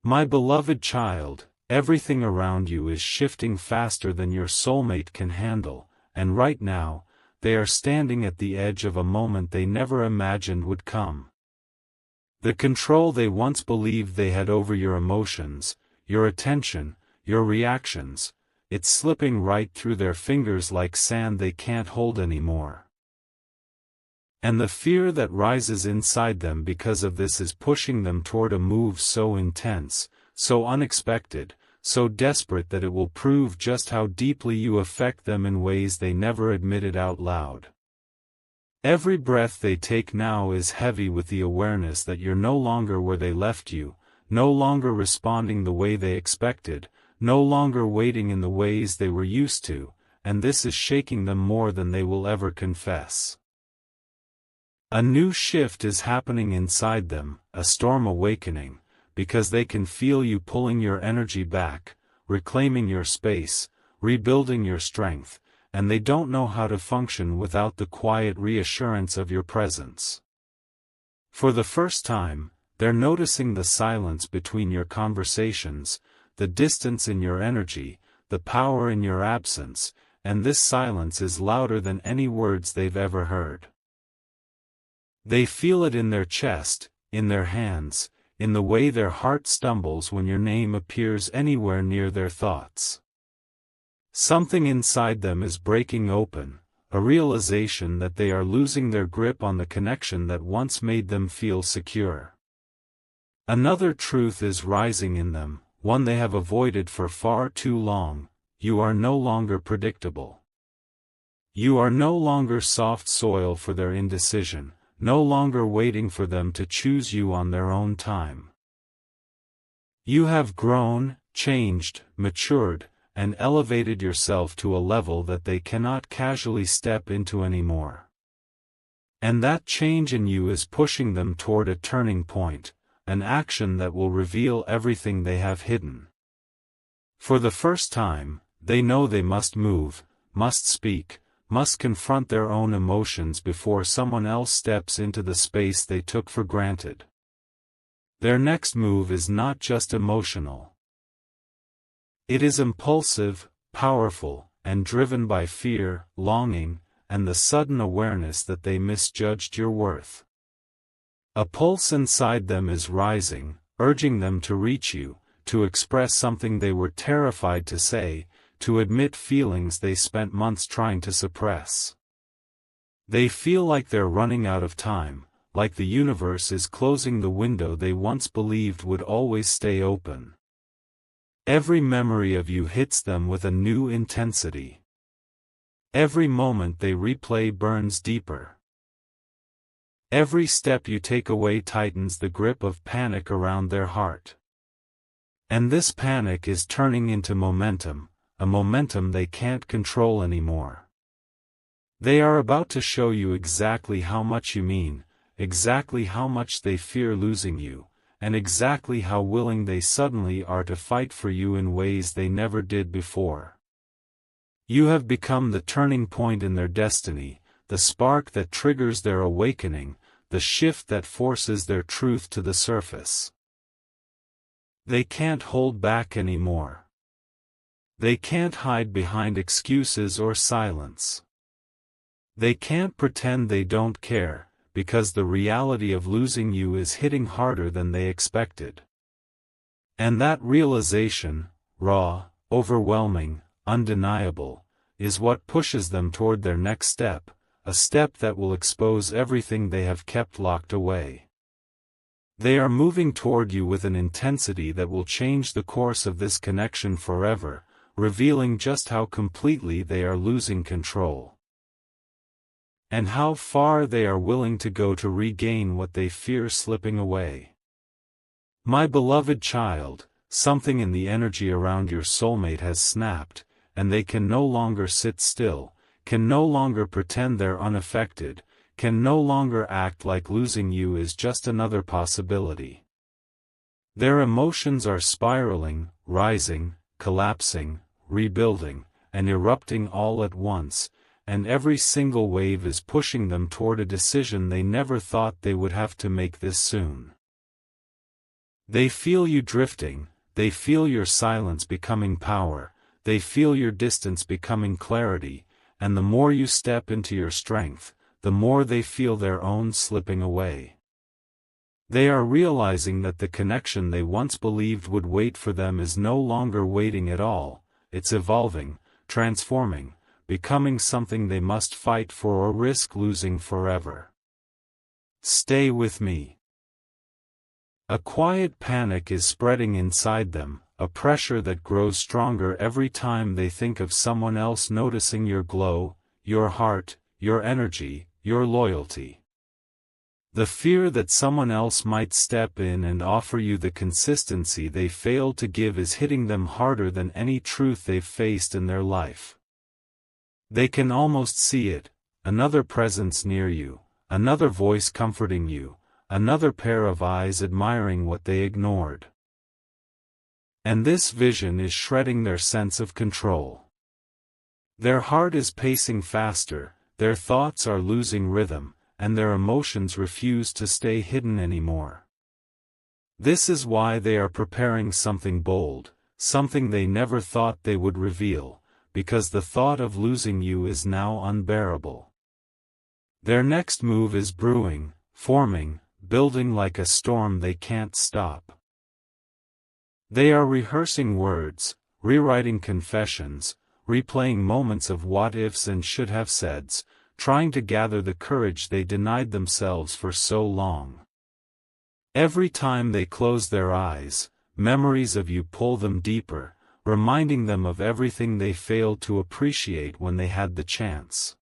My beloved child, everything around you is shifting faster than your soulmate can handle, and right now, they are standing at the edge of a moment they never imagined would come. The control they once believed they had over your emotions, your attention, your reactions, it's slipping right through their fingers like sand they can't hold anymore. And the fear that rises inside them because of this is pushing them toward a move so intense, so unexpected, so desperate that it will prove just how deeply you affect them in ways they never admitted out loud. Every breath they take now is heavy with the awareness that you're no longer where they left you, no longer responding the way they expected, no longer waiting in the ways they were used to, and this is shaking them more than they will ever confess. A new shift is happening inside them, a storm awakening, because they can feel you pulling your energy back, reclaiming your space, rebuilding your strength, and they don't know how to function without the quiet reassurance of your presence. For the first time, they're noticing the silence between your conversations, the distance in your energy, the power in your absence, and this silence is louder than any words they've ever heard. They feel it in their chest, in their hands, in the way their heart stumbles when your name appears anywhere near their thoughts. Something inside them is breaking open, a realization that they are losing their grip on the connection that once made them feel secure. Another truth is rising in them, one they have avoided for far too long: you are no longer predictable. You are no longer soft soil for their indecision, no longer waiting for them to choose you on their own time. You have grown, changed, matured, and elevated yourself to a level that they cannot casually step into anymore. And that change in you is pushing them toward a turning point, an action that will reveal everything they have hidden. For the first time, they know they must move, must speak, must confront their own emotions before someone else steps into the space they took for granted. Their next move is not just emotional. It is impulsive, powerful, and driven by fear, longing, and the sudden awareness that they misjudged your worth. A pulse inside them is rising, urging them to reach you, to express something they were terrified to say, to admit feelings they spent months trying to suppress. They feel like they're running out of time, like the universe is closing the window they once believed would always stay open. Every memory of you hits them with a new intensity. Every moment they replay burns deeper. Every step you take away tightens the grip of panic around their heart. And this panic is turning into momentum, a momentum they can't control anymore. They are about to show you exactly how much you mean, exactly how much they fear losing you, and exactly how willing they suddenly are to fight for you in ways they never did before. You have become the turning point in their destiny, the spark that triggers their awakening, the shift that forces their truth to the surface. They can't hold back anymore. They can't hide behind excuses or silence. They can't pretend they don't care, because the reality of losing you is hitting harder than they expected. And that realization, raw, overwhelming, undeniable, is what pushes them toward their next step, a step that will expose everything they have kept locked away. They are moving toward you with an intensity that will change the course of this connection forever, revealing just how completely they are losing control. And how far they are willing to go to regain what they fear slipping away. My beloved child, something in the energy around your soulmate has snapped, and they can no longer sit still, can no longer pretend they're unaffected, can no longer act like losing you is just another possibility. Their emotions are spiraling, rising, collapsing, rebuilding, and erupting all at once, and every single wave is pushing them toward a decision they never thought they would have to make this soon. They feel you drifting, they feel your silence becoming power, they feel your distance becoming clarity, and the more you step into your strength, the more they feel their own slipping away. They are realizing that the connection they once believed would wait for them is no longer waiting at all, it's evolving, transforming, becoming something they must fight for or risk losing forever. Stay with me. A quiet panic is spreading inside them, a pressure that grows stronger every time they think of someone else noticing your glow, your heart, your energy, your loyalty. The fear that someone else might step in and offer you the consistency they failed to give is hitting them harder than any truth they've faced in their life. They can almost see it, another presence near you, another voice comforting you, another pair of eyes admiring what they ignored. And this vision is shredding their sense of control. Their heart is pacing faster, their thoughts are losing rhythm, and their emotions refuse to stay hidden anymore. This is why they are preparing something bold, something they never thought they would reveal, because the thought of losing you is now unbearable. Their next move is brewing, forming, building like a storm they can't stop. They are rehearsing words, rewriting confessions, replaying moments of what-ifs and should-have-saids, trying to gather the courage they denied themselves for so long. Every time they close their eyes, memories of you pull them deeper, reminding them of everything they failed to appreciate when they had the chance.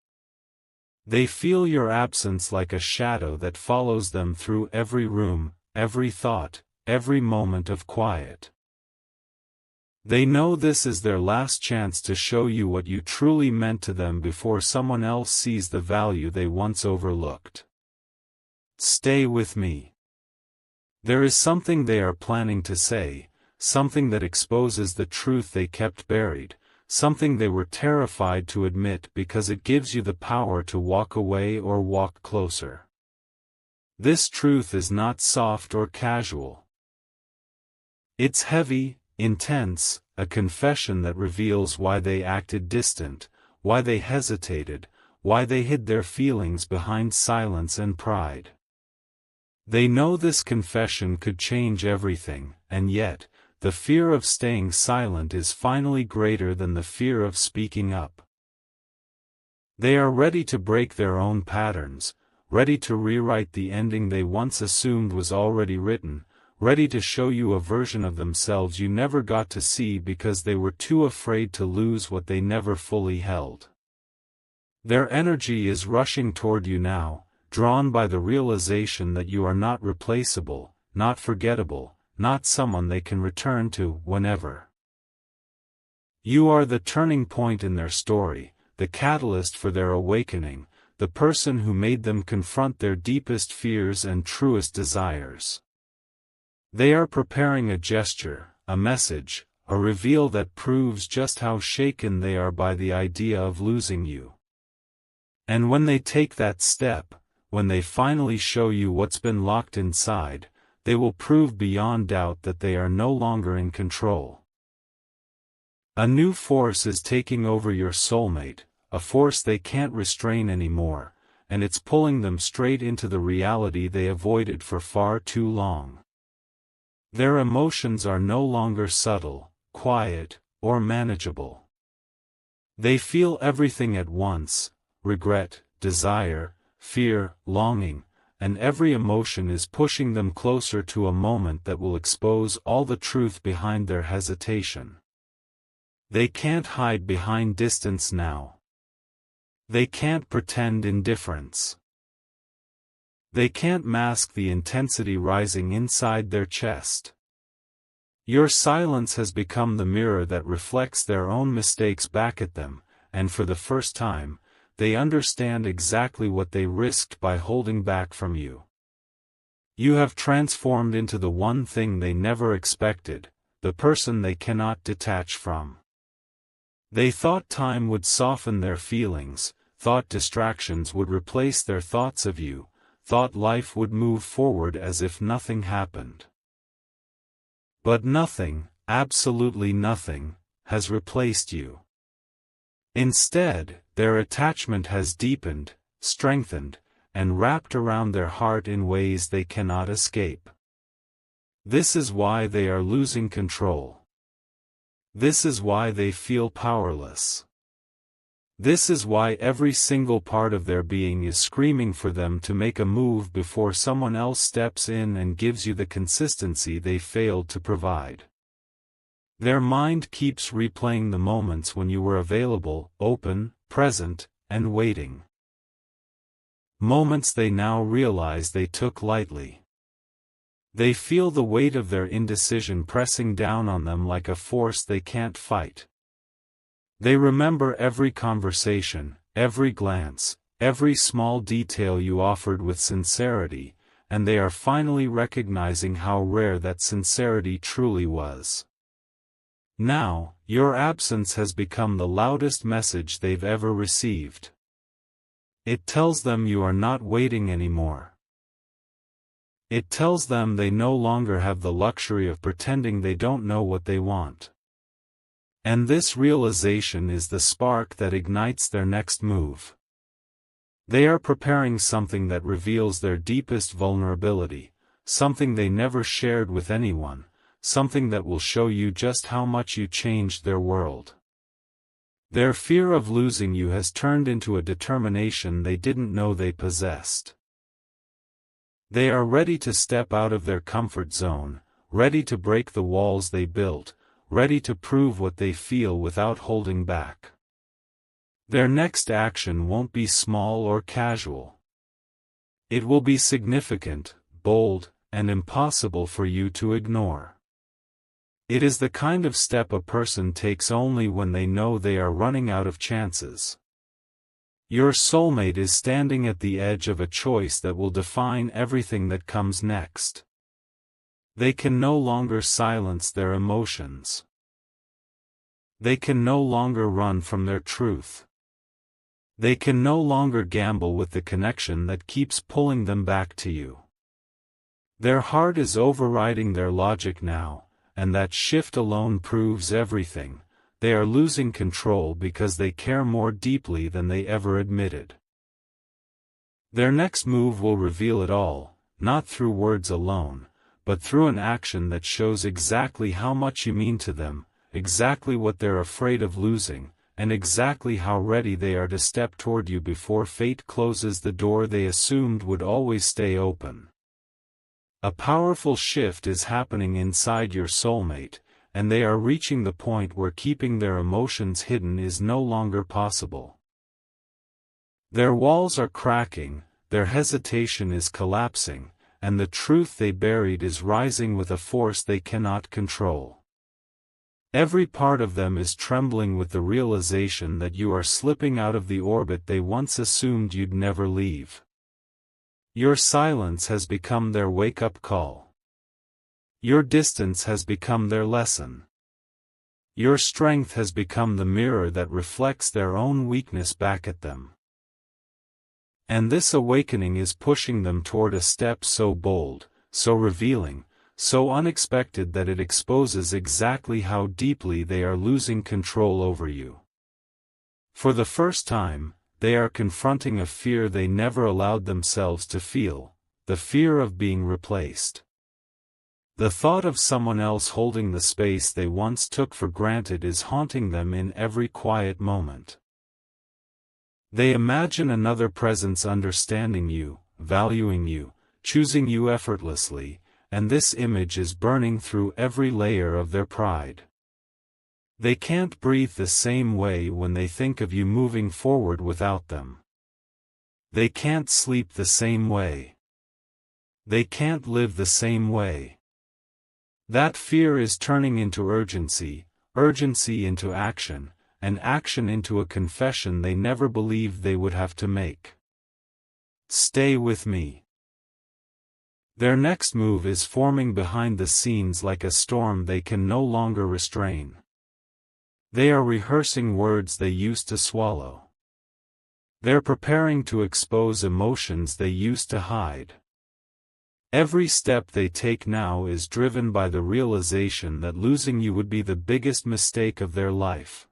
They feel your absence like a shadow that follows them through every room, every thought, every moment of quiet. They know this is their last chance to show you what you truly meant to them before someone else sees the value they once overlooked. Stay with me. There is something they are planning to say, something that exposes the truth they kept buried, something they were terrified to admit because it gives you the power to walk away or walk closer. This truth is not soft or casual. It's heavy, intense, a confession that reveals why they acted distant, why they hesitated, why they hid their feelings behind silence and pride. They know this confession could change everything, and yet, the fear of staying silent is finally greater than the fear of speaking up. They are ready to break their own patterns, ready to rewrite the ending they once assumed was already written, ready to show you a version of themselves you never got to see because they were too afraid to lose what they never fully held. Their energy is rushing toward you now, drawn by the realization that you are not replaceable, not forgettable, not someone they can return to whenever. You are the turning point in their story, the catalyst for their awakening, the person who made them confront their deepest fears and truest desires. They are preparing a gesture, a message, a reveal that proves just how shaken they are by the idea of losing you. And when they take that step, when they finally show you what's been locked inside, they will prove beyond doubt that they are no longer in control. A new force is taking over your soulmate, a force they can't restrain anymore, and it's pulling them straight into the reality they avoided for far too long. Their emotions are no longer subtle, quiet, or manageable. They feel everything at once: regret, desire, fear, longing, and every emotion is pushing them closer to a moment that will expose all the truth behind their hesitation. They can't hide behind distance now. They can't pretend indifference. They can't mask the intensity rising inside their chest. Your silence has become the mirror that reflects their own mistakes back at them, and for the first time, they understand exactly what they risked by holding back from you. You have transformed into the one thing they never expected, the person they cannot detach from. They thought time would soften their feelings, thought distractions would replace their thoughts of you, thought life would move forward as if nothing happened. But nothing, absolutely nothing, has replaced you. Instead, their attachment has deepened, strengthened, and wrapped around their heart in ways they cannot escape. This is why they are losing control. This is why they feel powerless. This is why every single part of their being is screaming for them to make a move before someone else steps in and gives you the consistency they failed to provide. Their mind keeps replaying the moments when you were available, open, present, and waiting. Moments they now realize they took lightly. They feel the weight of their indecision pressing down on them like a force they can't fight. They remember every conversation, every glance, every small detail you offered with sincerity, and they are finally recognizing how rare that sincerity truly was. Now, your absence has become the loudest message they've ever received. It tells them you are not waiting anymore. It tells them they no longer have the luxury of pretending they don't know what they want. And this realization is the spark that ignites their next move. They are preparing something that reveals their deepest vulnerability, something they never shared with anyone, something that will show you just how much you changed their world. Their fear of losing you has turned into a determination they didn't know they possessed. They are ready to step out of their comfort zone, ready to break the walls they built, ready to prove what they feel without holding back. Their next action won't be small or casual. It will be significant, bold, and impossible for you to ignore. It is the kind of step a person takes only when they know they are running out of chances. Your soulmate is standing at the edge of a choice that will define everything that comes next. They can no longer silence their emotions. They can no longer run from their truth. They can no longer gamble with the connection that keeps pulling them back to you. Their heart is overriding their logic now, and that shift alone proves everything. They are losing control because they care more deeply than they ever admitted. Their next move will reveal it all, not through words alone, but through an action that shows exactly how much you mean to them, exactly what they're afraid of losing, and exactly how ready they are to step toward you before fate closes the door they assumed would always stay open. A powerful shift is happening inside your soulmate, and they are reaching the point where keeping their emotions hidden is no longer possible. Their walls are cracking, their hesitation is collapsing, and the truth they buried is rising with a force they cannot control. Every part of them is trembling with the realization that you are slipping out of the orbit they once assumed you'd never leave. Your silence has become their wake-up call. Your distance has become their lesson. Your strength has become the mirror that reflects their own weakness back at them. And this awakening is pushing them toward a step so bold, so revealing, so unexpected that it exposes exactly how deeply they are losing control over you. For the first time, they are confronting a fear they never allowed themselves to feel, the fear of being replaced. The thought of someone else holding the space they once took for granted is haunting them in every quiet moment. They imagine another presence understanding you, valuing you, choosing you effortlessly, and this image is burning through every layer of their pride. They can't breathe the same way when they think of you moving forward without them. They can't sleep the same way. They can't live the same way. That fear is turning into urgency, urgency into action, and action into a confession they never believed they would have to make. Stay with me. Their next move is forming behind the scenes like a storm they can no longer restrain. They are rehearsing words they used to swallow. They're preparing to expose emotions they used to hide. Every step they take now is driven by the realization that losing you would be the biggest mistake of their life.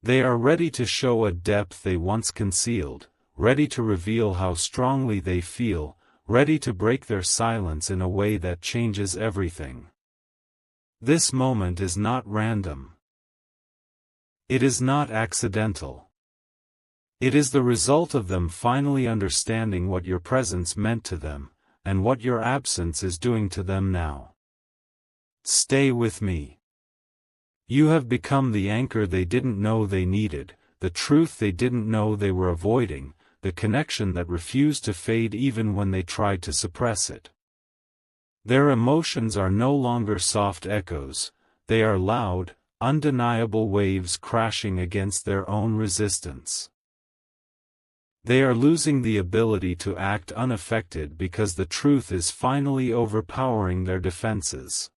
They are ready to show a depth they once concealed, ready to reveal how strongly they feel, ready to break their silence in a way that changes everything. This moment is not random. It is not accidental. It is the result of them finally understanding what your presence meant to them, and what your absence is doing to them now. Stay with me. You have become the anchor they didn't know they needed, the truth they didn't know they were avoiding, the connection that refused to fade even when they tried to suppress it. Their emotions are no longer soft echoes, they are loud, undeniable waves crashing against their own resistance. They are losing the ability to act unaffected because the truth is finally overpowering their defenses.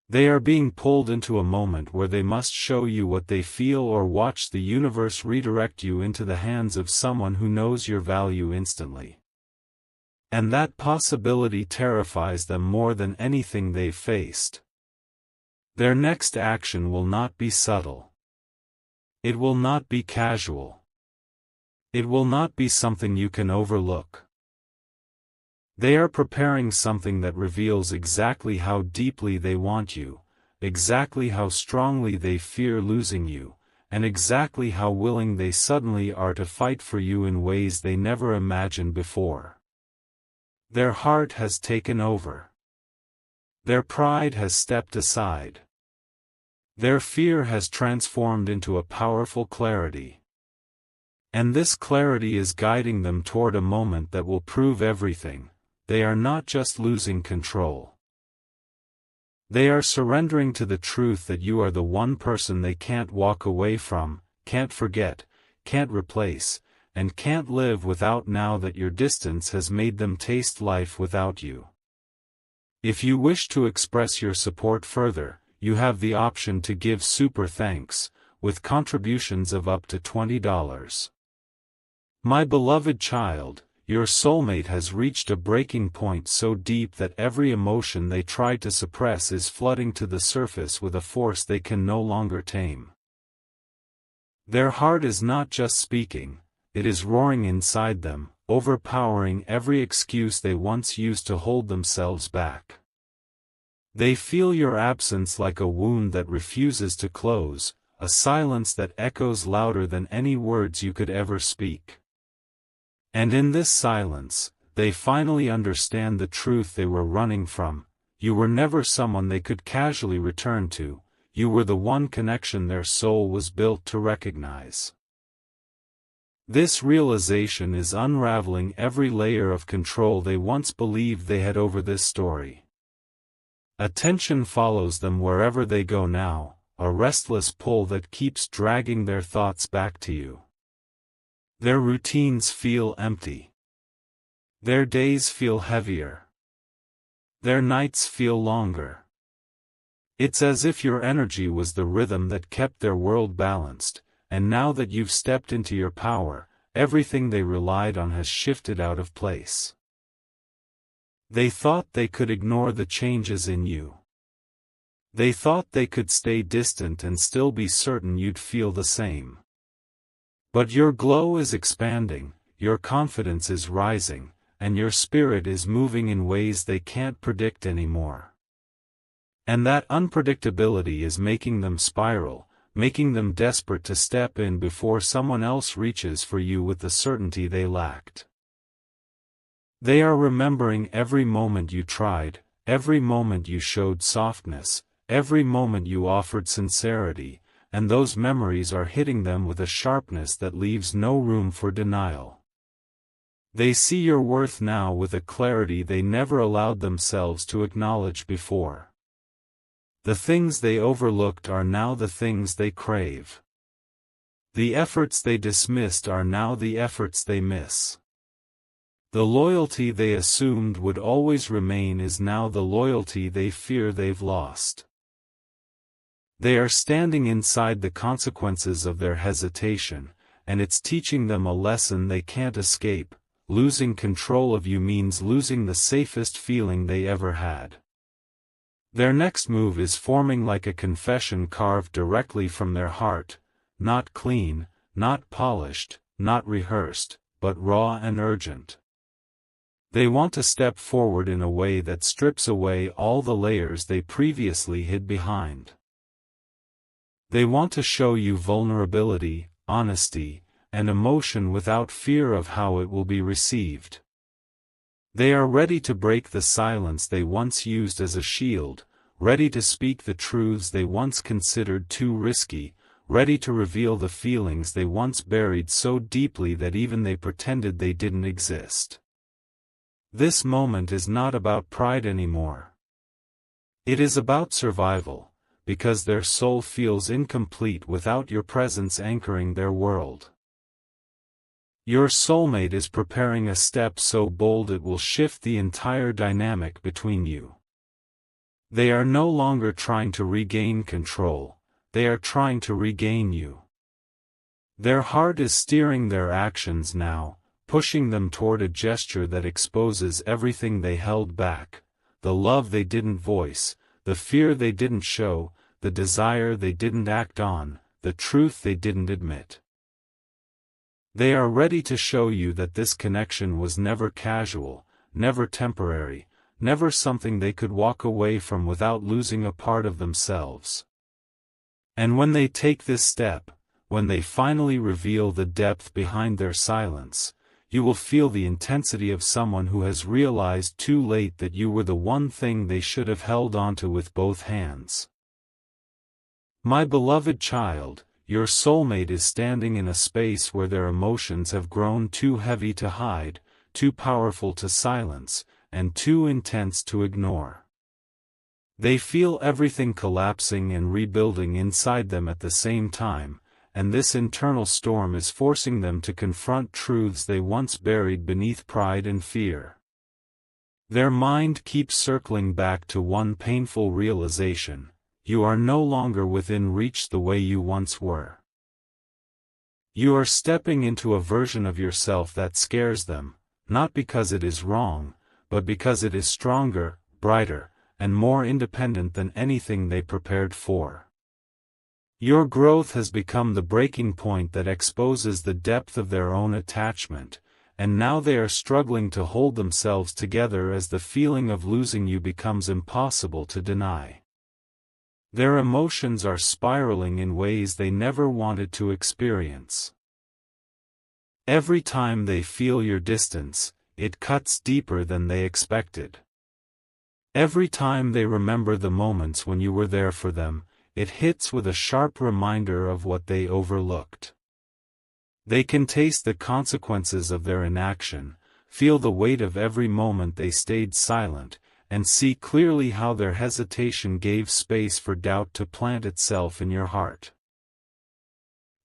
They are being pulled into a moment where they must show you what they feel or watch the universe redirect you into the hands of someone who knows your value instantly. And that possibility terrifies them more than anything they've faced. Their next action will not be subtle. It will not be casual. It will not be something you can overlook. They are preparing something that reveals exactly how deeply they want you, exactly how strongly they fear losing you, and exactly how willing they suddenly are to fight for you in ways they never imagined before. Their heart has taken over. Their pride has stepped aside. Their fear has transformed into a powerful clarity. And this clarity is guiding them toward a moment that will prove everything. They are not just losing control. They are surrendering to the truth that you are the one person they can't walk away from, can't forget, can't replace, and can't live without now that your distance has made them taste life without you. If you wish to express your support further, you have the option to give super thanks, with contributions of up to $20. My beloved child, your soulmate has reached a breaking point so deep that every emotion they tried to suppress is flooding to the surface with a force they can no longer tame. Their heart is not just speaking, it is roaring inside them, overpowering every excuse they once used to hold themselves back. They feel your absence like a wound that refuses to close, a silence that echoes louder than any words you could ever speak. And in this silence, they finally understand the truth they were running from. You were never someone they could casually return to, you were the one connection their soul was built to recognize. This realization is unraveling every layer of control they once believed they had over this story. A tension follows them wherever they go now, a restless pull that keeps dragging their thoughts back to you. Their routines feel empty. Their days feel heavier. Their nights feel longer. It's as if your energy was the rhythm that kept their world balanced, and now that you've stepped into your power, everything they relied on has shifted out of place. They thought they could ignore the changes in you. They thought they could stay distant and still be certain you'd feel the same. But your glow is expanding, your confidence is rising, and your spirit is moving in ways they can't predict anymore. And that unpredictability is making them spiral, making them desperate to step in before someone else reaches for you with the certainty they lacked. They are remembering every moment you tried, every moment you showed softness, every moment you offered sincerity, and those memories are hitting them with a sharpness that leaves no room for denial. They see your worth now with a clarity they never allowed themselves to acknowledge before. The things they overlooked are now the things they crave. The efforts they dismissed are now the efforts they miss. The loyalty they assumed would always remain is now the loyalty they fear they've lost. They are standing inside the consequences of their hesitation, and it's teaching them a lesson they can't escape, losing control of you means losing the safest feeling they ever had. Their next move is forming like a confession carved directly from their heart, not clean, not polished, not rehearsed, but raw and urgent. They want to step forward in a way that strips away all the layers they previously hid behind. They want to show you vulnerability, honesty, and emotion without fear of how it will be received. They are ready to break the silence they once used as a shield, ready to speak the truths they once considered too risky, ready to reveal the feelings they once buried so deeply that even they pretended they didn't exist. This moment is not about pride anymore. It is about survival, because their soul feels incomplete without your presence anchoring their world. Your soulmate is preparing a step so bold it will shift the entire dynamic between you. They are no longer trying to regain control, they are trying to regain you. Their heart is steering their actions now, pushing them toward a gesture that exposes everything they held back, the love they didn't voice, the fear they didn't show, the desire they didn't act on, the truth they didn't admit. They are ready to show you that this connection was never casual, never temporary, never something they could walk away from without losing a part of themselves. And when they take this step, when they finally reveal the depth behind their silence, you will feel the intensity of someone who has realized too late that you were the one thing they should have held onto with both hands. My beloved child, your soulmate is standing in a space where their emotions have grown too heavy to hide, too powerful to silence, and too intense to ignore. They feel everything collapsing and rebuilding inside them at the same time, and this internal storm is forcing them to confront truths they once buried beneath pride and fear. Their mind keeps circling back to one painful realization: you are no longer within reach the way you once were. You are stepping into a version of yourself that scares them, not because it is wrong, but because it is stronger, brighter, and more independent than anything they prepared for. Your growth has become the breaking point that exposes the depth of their own attachment, and now they are struggling to hold themselves together as the feeling of losing you becomes impossible to deny. Their emotions are spiraling in ways they never wanted to experience. Every time they feel your distance, it cuts deeper than they expected. Every time they remember the moments when you were there for them, it hits with a sharp reminder of what they overlooked. They can taste the consequences of their inaction, feel the weight of every moment they stayed silent, and see clearly how their hesitation gave space for doubt to plant itself in your heart.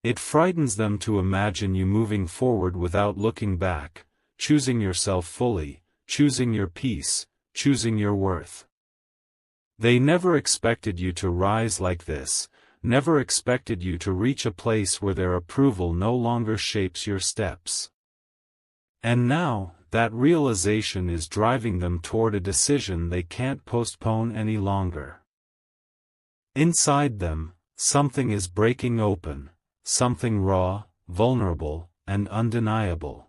It frightens them to imagine you moving forward without looking back, choosing yourself fully, choosing your peace, choosing your worth. They never expected you to rise like this, never expected you to reach a place where their approval no longer shapes your steps. And now, that realization is driving them toward a decision they can't postpone any longer. Inside them, something is breaking open, something raw, vulnerable, and undeniable.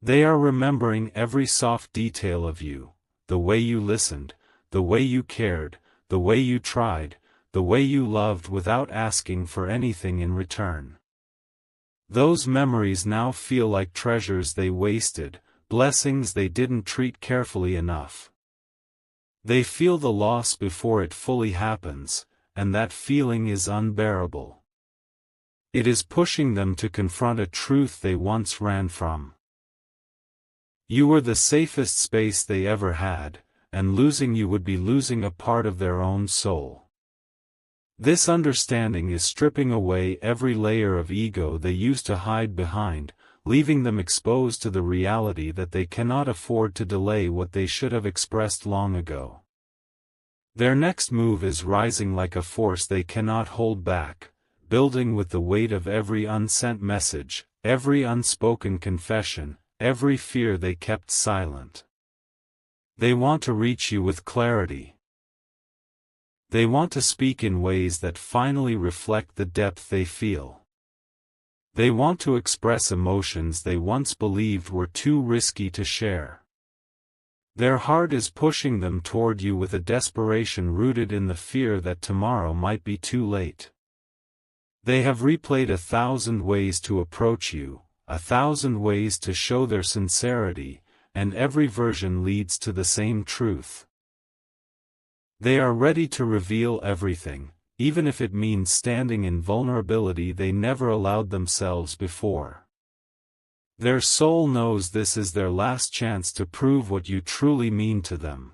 They are remembering every soft detail of you, the way you listened, the way you cared, the way you tried, the way you loved without asking for anything in return. Those memories now feel like treasures they wasted, blessings they didn't treat carefully enough. They feel the loss before it fully happens, and that feeling is unbearable. It is pushing them to confront a truth they once ran from. You were the safest space they ever had, and losing you would be losing a part of their own soul. This understanding is stripping away every layer of ego they used to hide behind, leaving them exposed to the reality that they cannot afford to delay what they should have expressed long ago. Their next move is rising like a force they cannot hold back, building with the weight of every unsent message, every unspoken confession, every fear they kept silent. They want to reach you with clarity. They want to speak in ways that finally reflect the depth they feel. They want to express emotions they once believed were too risky to share. Their heart is pushing them toward you with a desperation rooted in the fear that tomorrow might be too late. They have replayed 1,000 ways to approach you, 1,000 ways to show their sincerity, and every version leads to the same truth. They are ready to reveal everything, even if it means standing in vulnerability they never allowed themselves before. Their soul knows this is their last chance to prove what you truly mean to them.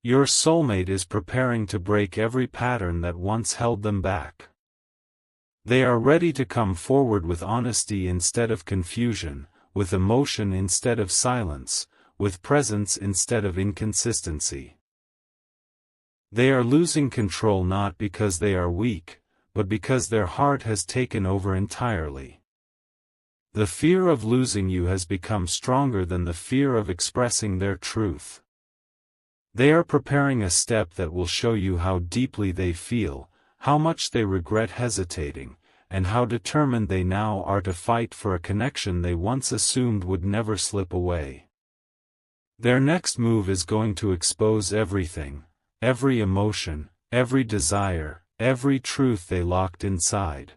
Your soulmate is preparing to break every pattern that once held them back. They are ready to come forward with honesty instead of confusion, with emotion instead of silence, with presence instead of inconsistency. They are losing control not because they are weak, but because their heart has taken over entirely. The fear of losing you has become stronger than the fear of expressing their truth. They are preparing a step that will show you how deeply they feel, how much they regret hesitating, and how determined they now are to fight for a connection they once assumed would never slip away. Their next move is going to expose everything, every emotion, every desire, every truth they locked inside.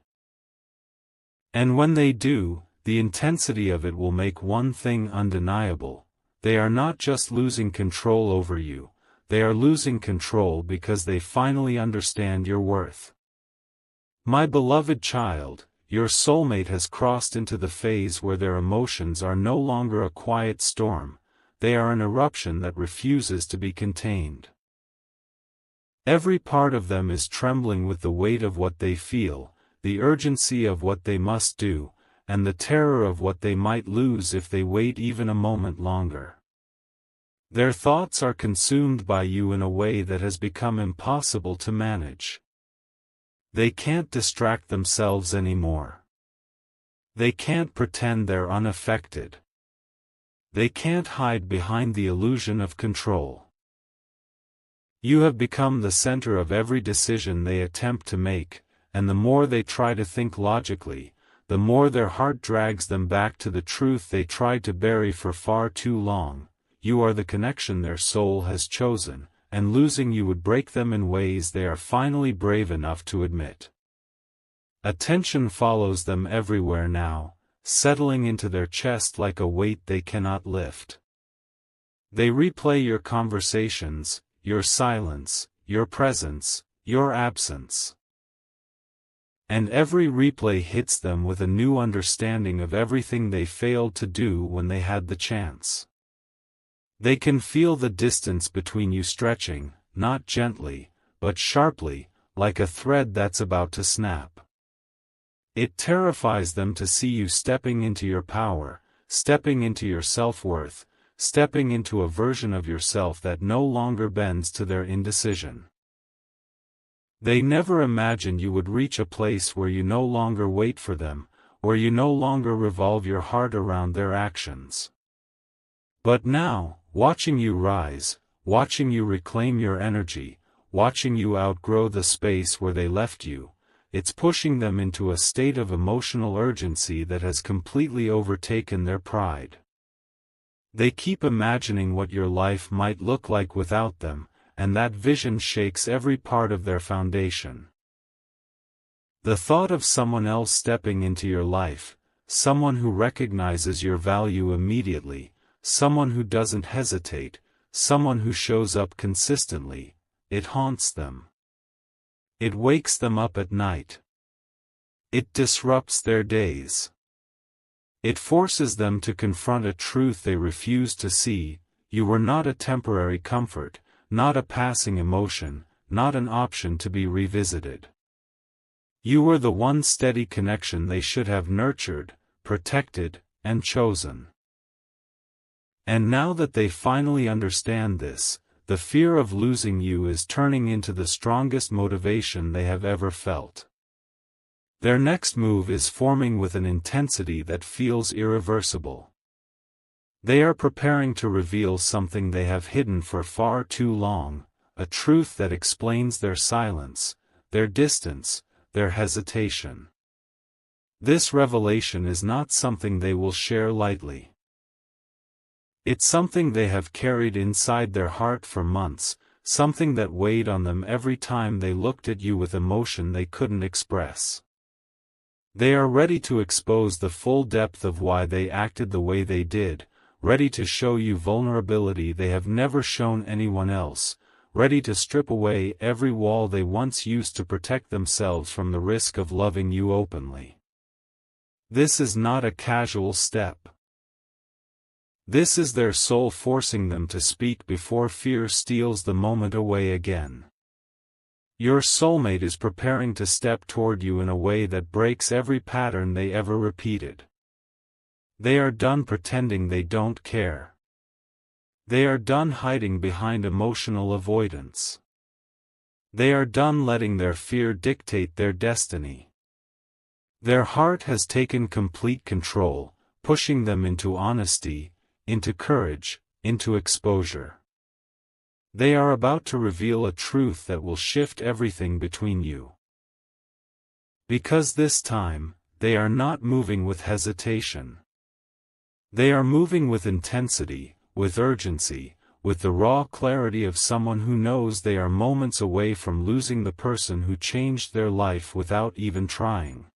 And when they do, the intensity of it will make one thing undeniable: they are not just losing control over you, they are losing control because they finally understand your worth. My beloved child, your soulmate has crossed into the phase where their emotions are no longer a quiet storm, they are an eruption that refuses to be contained. Every part of them is trembling with the weight of what they feel, the urgency of what they must do, and the terror of what they might lose if they wait even a moment longer. Their thoughts are consumed by you in a way that has become impossible to manage. They can't distract themselves anymore. They can't pretend they're unaffected. They can't hide behind the illusion of control. You have become the center of every decision they attempt to make, and the more they try to think logically, the more their heart drags them back to the truth they tried to bury for far too long. You are the connection their soul has chosen, and losing you would break them in ways they are finally brave enough to admit. Attention follows them everywhere now, settling into their chest like a weight they cannot lift. They replay your conversations, your silence, your presence, your absence. And every replay hits them with a new understanding of everything they failed to do when they had the chance. They can feel the distance between you stretching, not gently, but sharply, like a thread that's about to snap. It terrifies them to see you stepping into your power, stepping into your self-worth, stepping into a version of yourself that no longer bends to their indecision. They never imagined you would reach a place where you no longer wait for them, where you no longer revolve your heart around their actions. But now, watching you rise, watching you reclaim your energy, watching you outgrow the space where they left you, it's pushing them into a state of emotional urgency that has completely overtaken their pride. They keep imagining what your life might look like without them, and that vision shakes every part of their foundation. The thought of someone else stepping into your life, someone who recognizes your value immediately, someone who doesn't hesitate, someone who shows up consistently, it haunts them. It wakes them up at night. It disrupts their days. It forces them to confront a truth they refuse to see: you were not a temporary comfort, not a passing emotion, not an option to be revisited. You were the one steady connection they should have nurtured, protected, and chosen. And now that they finally understand this, the fear of losing you is turning into the strongest motivation they have ever felt. Their next move is forming with an intensity that feels irreversible. They are preparing to reveal something they have hidden for far too long, a truth that explains their silence, their distance, their hesitation. This revelation is not something they will share lightly. It's something they have carried inside their heart for months, something that weighed on them every time they looked at you with emotion they couldn't express. They are ready to expose the full depth of why they acted the way they did, ready to show you vulnerability they have never shown anyone else, ready to strip away every wall they once used to protect themselves from the risk of loving you openly. This is not a casual step. This is their soul forcing them to speak before fear steals the moment away again. Your soulmate is preparing to step toward you in a way that breaks every pattern they ever repeated. They are done pretending they don't care. They are done hiding behind emotional avoidance. They are done letting their fear dictate their destiny. Their heart has taken complete control, pushing them into honesty, into courage, into exposure. They are about to reveal a truth that will shift everything between you. Because this time, they are not moving with hesitation. They are moving with intensity, with urgency, with the raw clarity of someone who knows they are moments away from losing the person who changed their life without even trying.